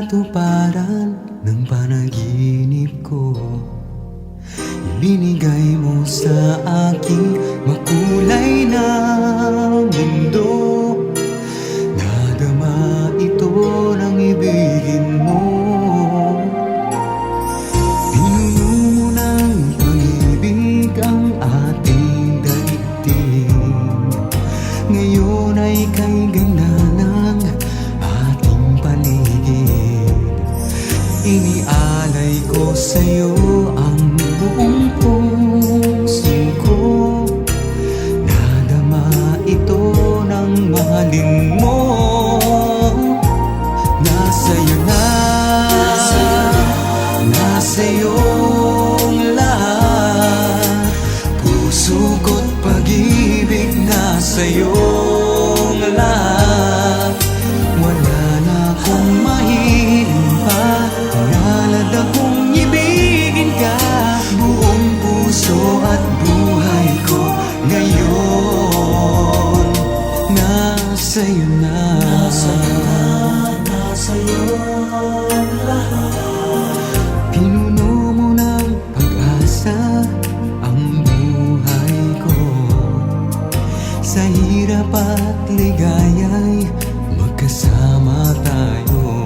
katuparan ng panaginip ko. Ibinigay mo sa aking makulay na mundo. Nadama ito ng ibigin mo. Pinuno mo ng pag-ibig ang ating daigdig. Ngayon ay kay ganda ng ating paligid. Inialay ko sa'yo ang buong puso ko. Nadama ito ng mahalin mo. Nasa'yo na, nasa'yong lahat. Puso ko't pag-ibig nasa'yong lahat. Wala na akong mahiling pa, nalad akong ibigin ka. Buong puso at buhay ko ngayon nasa'yo na. Nasa'yong lahat. Pinuno mo ng pag-asa ang buhay ko. Sa hirap at ligaya'y magkasama tayo.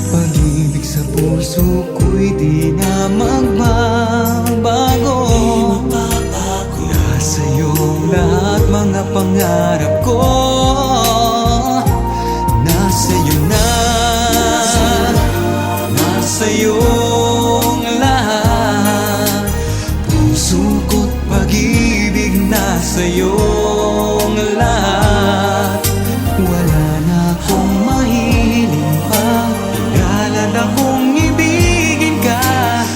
Pag-ibig sa puso ko'y di na magbabago. Nasa'yo lahat mga pangarap ko. Nasa'yo na, nasa'yong lahat. Puso ko't pag-ibig nasa'yong lahat. Wala na akong mahiling pa, pinalad akong ibigin ka.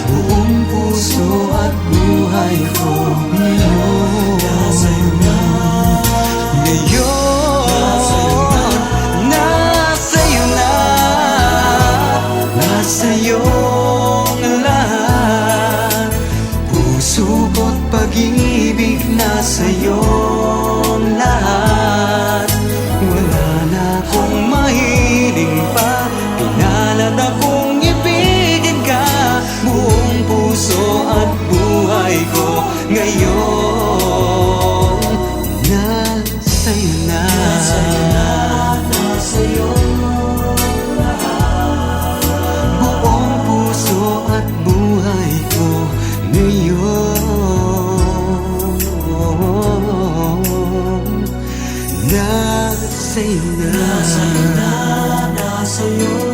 Buong puso at buhay ko ngayon nasa'yo na. Ngayon nasa'yo na, nasa'yong lahat. Puso ko't pag-ibig nasa'yong lahat. Wala na akong mahiling pa, pinalad akong ibigin ka. Buong puso at buhay ko ngayon nasa'yo na. Nasa'yong lahat. Buong puso at buhay ko ngayon nasa'yo na. Nasa'yo na, nasa'yo.